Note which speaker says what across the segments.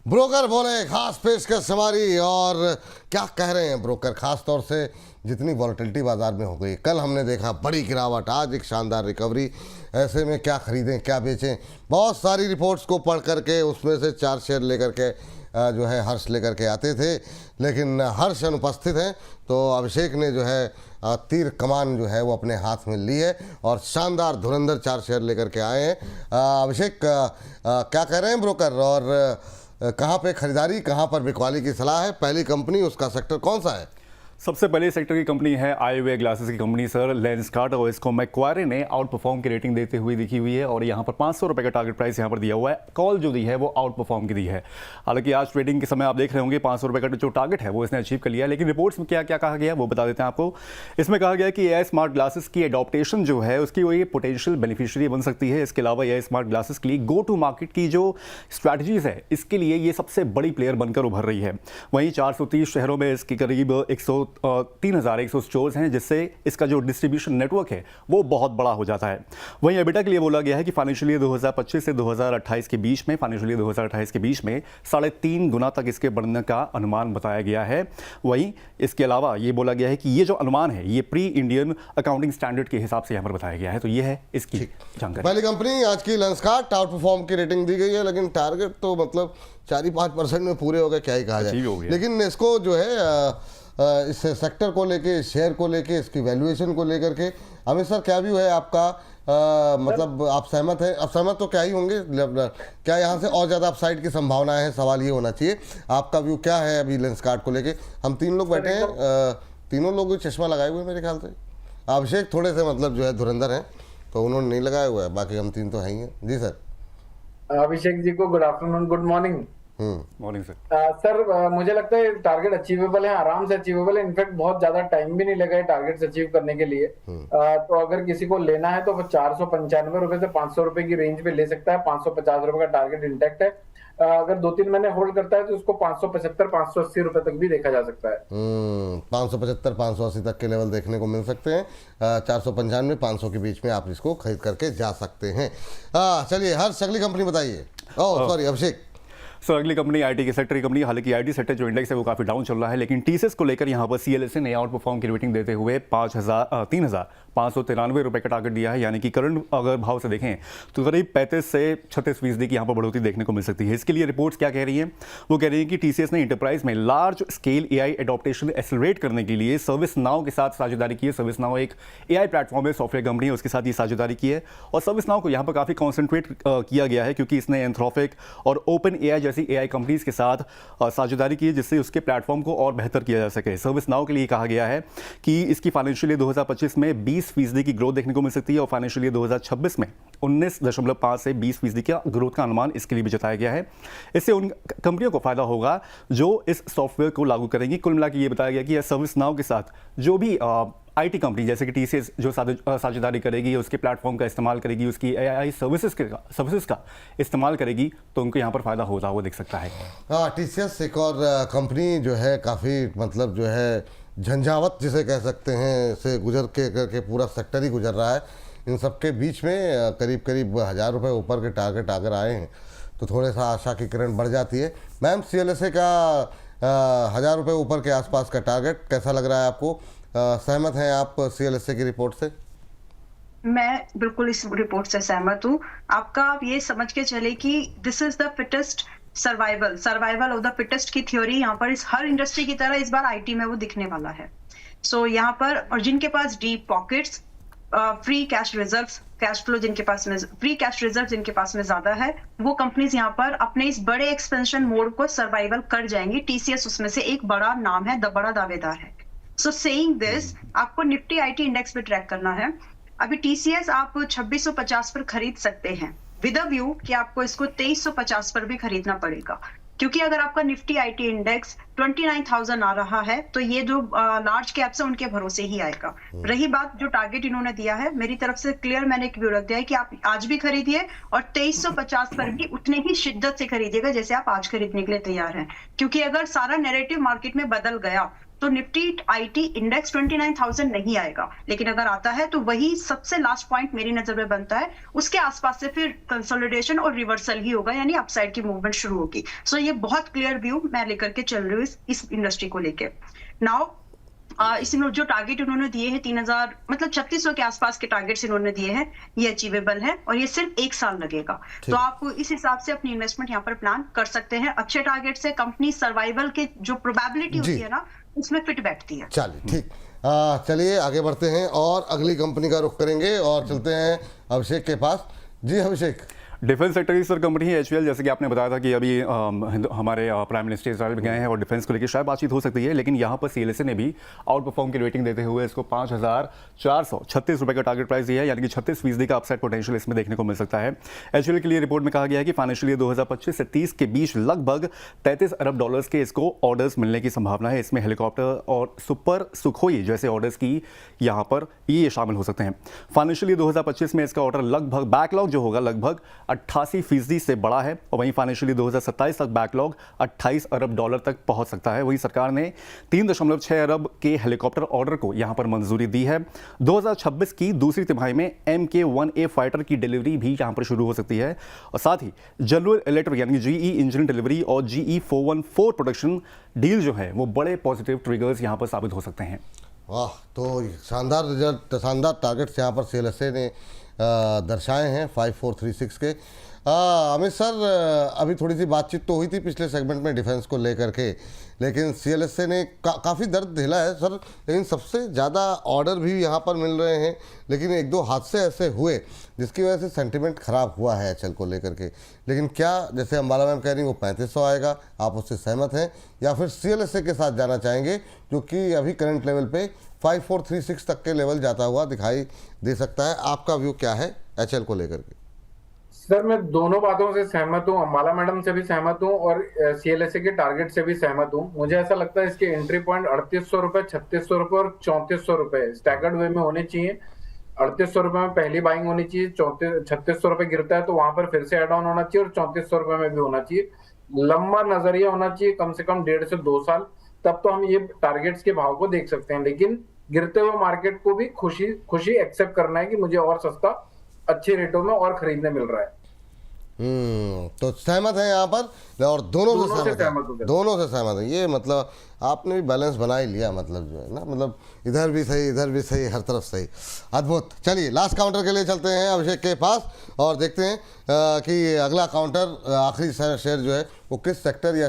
Speaker 1: Broker बोले खास पेशकश हमारी। और क्या कह रहे हैं ब्रोकर, खास तौर से जितनी वॉलेटिलिटी बाजार में हो गई, कल हमने देखा बड़ी गिरावट, आज एक शानदार रिकवरी। ऐसे में क्या खरीदें क्या बेचें, बहुत सारी रिपोर्ट्स को पढ़ करके उसमें से 4 शेयर लेकर के जो है हर्ष लेकर के आते थे, लेकिन हर्ष अनुपस्थित हैं। तो अभिषेक ने जो है तीर कमान जो है वो अपने हाथ में ली है और शानदार धुरंधर 4 शेयर लेकर के आए हैं। अभिषेक क्या कह रहे हैं ब्रोकर, और कहाँ पे खरीदारी, कहाँ पर बिकवाली की सलाह है? पहली कंपनी, उसका सेक्टर कौन सा है?
Speaker 2: सबसे पहले सेक्टर की कंपनी है आईवे ग्लासेस की कंपनी सर, लेंसकार्ट, और इसको मैक्वारे ने आउट परफॉर्म की रेटिंग देते हुए दिखी हुई है और यहाँ पर 500 रुपये का टारगेट प्राइस यहाँ पर दिया हुआ है। कॉल जो दी है वो आउट परफॉर्म की दी है। हालांकि आज ट्रेडिंग के समय आप देख रहे होंगे 500 रुपये का जो टारगेट है वो इसने अचीव कर लिया है। लेकिन रिपोर्ट्स में क्या क्या कहा गया वो बता देते हैं आपको। इसमें कहा गया कि एआई स्मार्ट ग्लासेस की एडॉप्टेशन जो है उसकी वो ये पोटेंशियल बेनिफिशियरी बन सकती है। इसके अलावा एआई स्मार्ट ग्लासेस के लिए गो टू मार्केट की जो स्ट्रैटेजीज है इसके लिए ये सबसे बड़ी प्लेयर बनकर उभर रही है। वहीं 430 शहरों में इसके करीब 3,100 स्टोर्स हैं, जिससे इसका जो डिस्ट्रीब्यूशन नेटवर्क है वो बहुत बड़ा हो जाता है। वहीं एबिटा के लिए बोला गया है कि फाइनेंशियल ईयर 2025 से 2028 के बीच में 3.5 गुना तक इसके बढ़ने का अनुमान बताया गया है। वहीं इसके अलावा ये बोला गया है कि ये जो अनुमान है ये प्री इंडियन अकाउंटिंग स्टैंडर्ड के हिसाब से यहाँ पर बताया गया है। तो ये है इसकी जानकारी।
Speaker 1: पहली कंपनी आज की लेंसकार्ट, आउट परफॉर्म की रेटिंग दी गई है, लेकिन टारगेट तो मतलब 4-5% में पूरे हो गए, क्या ही कहा जाए। लेकिन इसको जो है इस सेक्टर को लेके, शेयर को लेके, इसकी वैल्यूएशन को लेकर के अमित सर क्या व्यू है आपका? मतलब आप सहमत हैं? आप सहमत तो क्या ही होंगे, क्या यहाँ से और ज़्यादा अपसाइड की संभावनाएं हैं? सवाल ये होना चाहिए, आपका व्यू क्या है अभी लेंसकार्ट को लेके? हम 3 लोग बैठे हैं, तीनों लोग चश्मा लगाए हुए हैं मेरे ख्याल से। अभिषेक थोड़े से मतलब जो है धुरंधर हैं तो उन्होंने नहीं लगाया हुआ है, बाकी हम 3 तो हैं ही हैं। जी सर।
Speaker 3: अभिषेक जी को good afternoon, good morning.
Speaker 2: Morning sir.
Speaker 3: Sir मुझे लगता है टारगेट अचीवेबल है, आराम से अचीवेबल है। इनफैक्ट बहुत ज्यादा टाइम भी नहीं लगा टारगेट्स अचीव करने के लिए। तो अगर किसी को लेना है तो वो 495 रुपए से 500 रुपए की रेंज पे ले सकता है। 550 रुपए का टारगेट इंटैक्ट है। अगर 2-3 महीने होल्ड करता है तो उसको 575-580 रुपए तक भी देखा जा सकता है।
Speaker 1: 575-580 तक के लेवल देखने को मिल सकते हैं। 495-500 के बीच में आप इसको खरीद करके जा सकते हैं। चलिए हर्ष, अगली कंपनी बताइए। सॉरी अभिषेक।
Speaker 2: सर अगली कंपनी आईटी के सेक्टर की कंपनी। हालांकि आईटी सेक्टर जो इंडेक्स है वो काफी डाउन चल रहा है, लेकिन टीसीएस को लेकर यहाँ पर सीएलएसए ने आउट परफॉर्म की रेटिंग देते हुए 3,593 रुपए का टारगेट दिया है। यानी कि करंट अगर भाव से देखें तो करीब 35 से 36% की यहाँ पर बढ़ोतरी देखने को मिल सकती है। इसके लिए रिपोर्ट्स क्या कह रही हैं? वो कह रही है कि टीसीएस ने इंटरप्राइज में large scale AI adaptation accelerate करने के लिए सर्विस नाउ के साथ साझेदारी की है। सर्विस नाउ एक एआई प्लेटफॉर्म है, सॉफ्टवेयर कंपनी है, उसके साथ ये साझेदारी की है। और सर्विस नाउ को यहाँ पर काफी कॉन्सेंट्रेट किया गया है क्योंकि इसने एंथ्रोपिक और ओपन एआई जैसी एआई कंपनीज के साथ साझेदारी की है, जिससे उसके प्लेटफॉर्म को और बेहतर किया जा सके। सर्विस नाउ के लिए कहा गया है कि इसकी फाइनेंशियल ईयर 2025 में 20% की ग्रोथ देखने को मिल सकती है और फाइनेंशियल ईयर 2026 में 19.5 से 20% का ग्रोथ का अनुमान इसके लिए भी जताया गया है। इससे उन कंपनियों को फायदा होगा जो इस सॉफ्टवेयर को लागू करेंगी। कुल मिला के ये बताया गया कि सर्विस नाउ के साथ जो भी आईटी कंपनी जैसे कि टीसीएस जो साझेदारी करेगी, उसके प्लेटफॉर्म का इस्तेमाल करेगी, उसकी एआई सर्विसेज का इस्तेमाल करेगी, तो उनको यहाँ पर फायदा होता हुआ दिख सकता है।
Speaker 1: टीसीएस एक और कंपनी जो है काफ़ी मतलब जो है झंझावत जिसे कह सकते हैं से गुजर के पूरा सेक्टर ही गुजर रहा है। इन सबके बीच में करीब 1,000 रुपये ऊपर के टारगेट अगर आए हैं तो थोड़ा सा आशा की किरण बढ़ जाती है। मैम सीएलएसए का 1,000 रुपये ऊपर के आसपास का टारगेट कैसा लग रहा है आपको? सहमत हैं आप सीएलएसए की रिपोर्ट से?
Speaker 4: मैं बिल्कुल इस रिपोर्ट से सहमत हूँ। आप ये समझ के चले कि this is the fittest survival of the fittest की थ्योरी यहाँ पर इस हर इंडस्ट्री की तरह इस बार आईटी में वो दिखने वाला है। सो यहाँ पर और जिनके पास deep pockets, free cash reserves, cash flow जिनके पास में, फ्री कैश रिजर्व जिनके पास में ज्यादा है, वो कंपनीज यहाँ पर अपने इस बड़े एक्सपेंशन मोड को सर्वाइवल कर जाएंगी। टीसीएस उसमें से एक बड़ा नाम है, बड़ा दावेदार है। सो सेइंग दिस, आपको निफ्टी आईटी इंडेक्स पे ट्रैक करना है। अभी टीसीएस आप 2650 पर खरीद सकते हैं विद अ व्यू कि आपको इसको 2350 पर भी खरीदना पड़ेगा, क्योंकि अगर आपका निफ्टी आईटी इंडेक्स 29,000 आ रहा है तो ये जो लार्ज कैप्स है उनके भरोसे ही आएगा। रही बात जो टारगेट इन्होंने दिया है, मेरी तरफ से क्लियर मैंने एक व्यू रख दिया है कि आप आज भी खरीदिए और 2350 पर भी उतने ही शिद्दत से खरीदिएगा जैसे आप आज खरीदने के लिए तैयार हैं। क्योंकि अगर सारा नैरेटिव मार्केट में बदल गया तो निफ्टी आईटी इंडेक्स 29,000 नहीं आएगा, लेकिन अगर आता है तो वही सबसे लास्ट पॉइंट मेरी नजर में बनता है। उसके आसपास से फिर कंसोलिडेशन और रिवर्सल ही होगा, यानी अपसाइड की मूवमेंट शुरू होगी। सो ये बहुत क्लियर व्यू मैं लेकर के चल रही हूँ इस इंडस्ट्री को लेके। नाउ इसमें जो टारगेट उन्होंने दिए हैं 3,000 मतलब 3600 के आसपास के टारगेट्स इन्होंने दिए हैं, ये अचीवेबल है और ये सिर्फ 1 साल लगेगा। तो आप इस हिसाब से अपनी इन्वेस्टमेंट यहाँ पर प्लान कर सकते हैं। अच्छे टारगेट से कंपनी सर्वाइवल के जो प्रोबेबिलिटी होती है ना, उसमें फिट बैठती है।
Speaker 1: चलिए ठीक, चलिए आगे बढ़ते हैं और अगली कंपनी का रुख करेंगे और चलते हैं अभिषेक के पास। जी अभिषेक।
Speaker 2: डिफेंस सेक्टर की सर कंपनी है एचयूएल, जैसे कि आपने बताया था कि अभी हमारे प्राइम मिनिस्टर इजराइल में गए हैं और डिफेंस को लेकर शायद बातचीत हो सकती है, लेकिन यहाँ पर सीएलएसए ने भी आउट परफॉर्म की रेटिंग देते हुए इसको 5,436 रुपये का टारगेट प्राइस दिया है, यानी कि 36% का अपसाइड पोटेंशियल इसमें देखने को मिल सकता है। एचयूएल के लिए रिपोर्ट में कहा गया है कि फाइनेंशियल ईयर 2025 से 30 के बीच लगभग 33 अरब डॉलर्स के इसको ऑर्डर्स मिलने की संभावना है। इसमें हेलीकॉप्टर और सुपर सुखोई जैसे ऑर्डर्स की यहाँ पर ये शामिल हो सकते हैं। फाइनेंशियल ईयर 2025 में इसका ऑर्डर लगभग बैकलॉग जो होगा लगभग 88% से बड़ा है और वहीं फाइनेंशियल ईयर 2027 तक बैकलॉग 28 अरब डॉलर तक पहुंच सकता है। वहीं सरकार ने 3.6 अरब के हेलीकॉप्टर ऑर्डर को यहां पर मंजूरी दी है। 2026 की दूसरी तिमाही में MK1A फाइटर की डिलीवरी भी यहां पर शुरू हो सकती है और साथ ही जनरल इलेक्ट्रिक यानी GE इंजन डिलीवरी और GE 414 प्रोडक्शन डील जो है वो बड़े पॉजिटिव ट्रिगर्स यहां पर साबित हो सकते हैं।
Speaker 1: वाह, तो शानदार रिजल्ट, शानदार टारगेट्स यहाँ पर सीएलएसए ने दर्शाए हैं 5436 के। अमित सर, अभी थोड़ी सी बातचीत तो हुई थी पिछले सेगमेंट में डिफेंस को लेकर के, लेकिन सीएलएसए ने काफ़ी दर्द झेला है सर, लेकिन सबसे ज़्यादा ऑर्डर भी यहाँ पर मिल रहे हैं, लेकिन एक दो हादसे ऐसे हुए जिसकी वजह से सेंटिमेंट ख़राब हुआ है एचएल को लेकर के। लेकिन क्या, जैसे अंबाला मैम कह रही वो 3500 आएगा, आप उससे सहमत हैं या फिर सीएलएसए के साथ जाना चाहेंगे जो कि अभी करंट लेवल पे 5436 तक के लेवल जाता हुआ दिखाई दे सकता है? आपका व्यू क्या है एचएल को लेकर के?
Speaker 3: सर, मैं दोनों बातों से सहमत हूँ, अंबाला मैडम से भी सहमत हूँ और सीएलएसए के टारगेट से भी सहमत हूँ। मुझे ऐसा लगता है इसके एंट्री पॉइंट 3800 रुपए, 3600 रुपए और 3400 रुपए स्टैगर्ड वे में होने चाहिए। 3800 रुपए में पहली बाइंग होनी चाहिए, 3600 रुपए गिरता है तो वहां पर फिर से एड ऑन होना चाहिए और 3400 रुपए में भी होना चाहिए। लंबा नजरिया होना चाहिए, कम से कम 1.5 से 2 साल, तब तो हम ये टारगेट्स के भाव को देख सकते हैं। लेकिन गिरते हुए मार्केट को भी खुशी एक्सेप्ट करना है कि मुझे और सस्ता अच्छे रेटों में और खरीदने मिल रहा है।
Speaker 1: तो सहमत है यहाँ पर और दोनों से सहमत है, दोनों से सहमत है। ये मतलब आपने भी बैलेंस बना ही लिया, मतलब जो है ना, मतलब इधर भी सही, इधर भी सही, हर तरफ सही, अद्भुत। चलिए लास्ट काउंटर के लिए चलते हैं अभिषेक के पास और देखते हैं कि अगला काउंटर आखिरी शेयर जो है वो किस सेक्टर या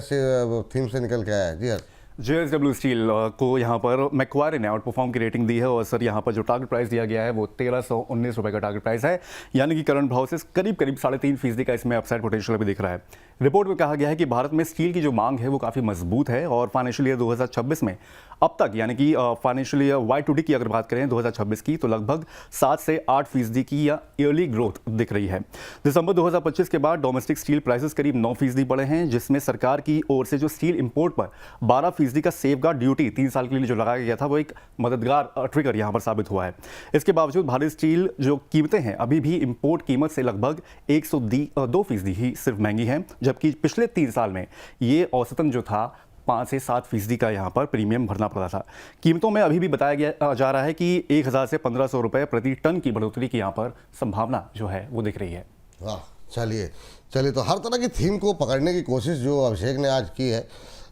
Speaker 1: थीम से निकल के आया है। जी हाँ,
Speaker 2: JSW स्टील को यहाँ पर मैक्वारे ने आउट परफॉर्म की रेटिंग दी है और सर यहाँ पर जो टारगेट प्राइस दिया गया है वो 1319 रुपये का टारगेट प्राइस है, यानी कि करंट भाव से करीब 3.5% का इसमें अपसाइड पोटेंशियल अभी दिख रहा है। रिपोर्ट में कहा गया है कि भारत में स्टील की जो मांग है वो काफ़ी मजबूत है और फाइनेंशियल ईयर 2026 में अब तक, यानी कि फाइनेंशियल ईयर Y2D की अगर बात करें 2026 की, तो लगभग 7 से 8% की या ईयरली ग्रोथ दिख रही है। दिसंबर 2025 के बाद डोमेस्टिक स्टील प्राइसेस करीब 9% बढ़े हैं, जिसमें सरकार की ओर से जो स्टील इंपोर्ट पर 12% का सेफगार्ड ड्यूटी 3 साल के लिए जो लगाया गया था वो एक मददगार ट्रिगर यहाँ पर साबित हुआ है। इसके बावजूद भारतीय स्टील जो कीमतें हैं अभी भी इंपोर्ट कीमत से लगभग 102% ही सिर्फ महंगी हैं, जबकि पिछले 3 साल में ये औसतन जो था 5 से 7% का यहाँ पर प्रीमियम भरना पड़ा था। कीमतों में अभी भी बताया जा रहा है कि 1000 से 1500 रुपए प्रति टन की बढ़ोतरी की यहाँ पर संभावना जो है वो दिख रही है।
Speaker 1: वाह, चलिए तो हर तरह की थीम को पकड़ने की कोशिश जो अभिषेक ने आज की है,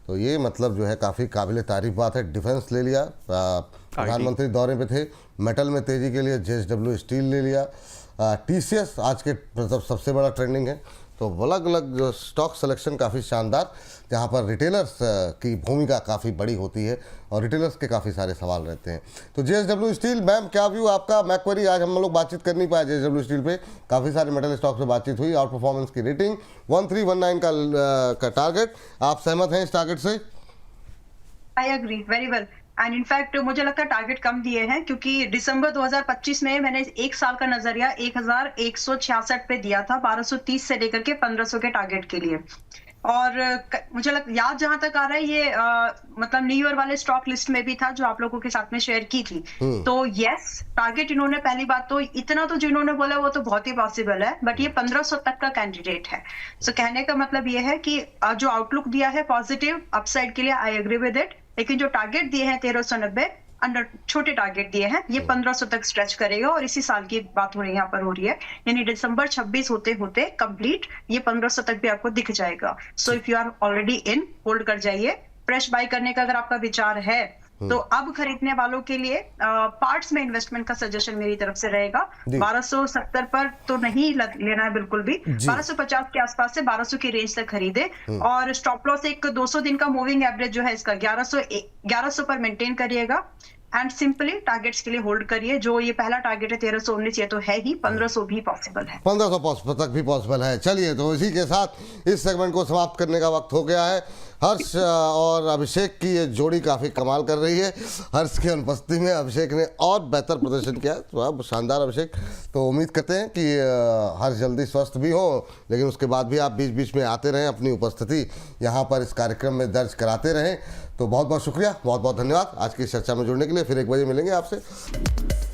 Speaker 1: तो ये मतलब जो है काफ़ी काबिल तारीफ बात है। डिफेंस ले लिया, प्रधानमंत्री दौरे पे थे, मेटल में तेज़ी के लिए JSW स्टील ले लिया, TCS आज के मतलब सबसे बड़ा ट्रेंडिंग है। तो अलग अलग जो स्टॉक सिलेक्शन काफ़ी शानदार, जहाँ पर रिटेलर्स की भूमिका काफ़ी बड़ी होती है और रिटेलर्स के काफ़ी सारे सवाल रहते हैं। तो JSW स्टील, मैम क्या व्यू आपका? मैक्वेरी आज हम लोग बातचीत कर नहीं पाए JSW स्टील पे, काफ़ी सारे मेटल स्टॉक से बातचीत हुई, आउट परफॉर्मेंस की रेटिंग 1319 का टारगेट, आप सहमत हैं इस टारगेट से?
Speaker 4: I agree very well and in fact मुझे लगता है टारगेट कम दिए हैं, क्योंकि दिसंबर 2025 में मैंने 1 साल का नजरिया 1166 पे दिया था 1230 से लेकर के 1500 के टारगेट के लिए। और मुझे याद जहां तक आ रहा है ये मतलब न्यू ईयर वाले स्टॉक लिस्ट में भी था जो आप लोगों के साथ में शेयर की थी। तो यस, टारगेट इन्होंने पहली बात तो इतना तो जिन्होंने बोला वो तो बहुत ही पॉसिबल है, बट ये 1500 तक का कैंडिडेट है। सो कहने का मतलब ये है कि जो आउटलुक दिया है पॉजिटिव अपसाइड के लिए, आई एग्री विद इट, लेकिन जो टारगेट दिए हैं 1390 अंडर छोटे टारगेट दिए हैं, ये 1500 तक स्ट्रेच करेगा और इसी साल की बात हो रही है, यहाँ पर हो रही है, यानी दिसंबर 26 होते होते कंप्लीट ये 1500 तक भी आपको दिख जाएगा। So if you are already in, hold कर जाइए। फ्रेश बाय करने का अगर आपका विचार है तो अब खरीदने वालों के लिए पार्ट्स में इन्वेस्टमेंट का सजेशन मेरी तरफ से रहेगा। 1270 पर तो नहीं लेना है बिल्कुल भी, 1250 के आसपास से 1200 की रेंज तक खरीदे और स्टॉप लॉस एक 200 दिन का मूविंग एवरेज जो है इसका 1100 पर मेंटेन करिएगा एंड सिंपली टारगेट्स के लिए होल्ड करिए। जो ये पहला टारगेट है 1319, ये तो है ही, 1500 भी पॉसिबल है,
Speaker 1: 1500 तक भी पॉसिबल है। चलिए, तो इसी के साथ इस सेगमेंट को समाप्त करने का वक्त हो गया है। हर्ष और अभिषेक की ये जोड़ी काफ़ी कमाल कर रही है। हर्ष की अनुपस्थिति में अभिषेक ने और बेहतर प्रदर्शन किया, तो शानदार अभिषेक। तो उम्मीद करते हैं कि हर्ष जल्दी स्वस्थ भी हो, लेकिन उसके बाद भी आप बीच बीच में आते रहें, अपनी उपस्थिति यहाँ पर इस कार्यक्रम में दर्ज कराते रहें। तो बहुत बहुत शुक्रिया, बहुत बहुत धन्यवाद आज की चर्चा में जुड़ने के लिए। फिर 1 बजे मिलेंगे आपसे।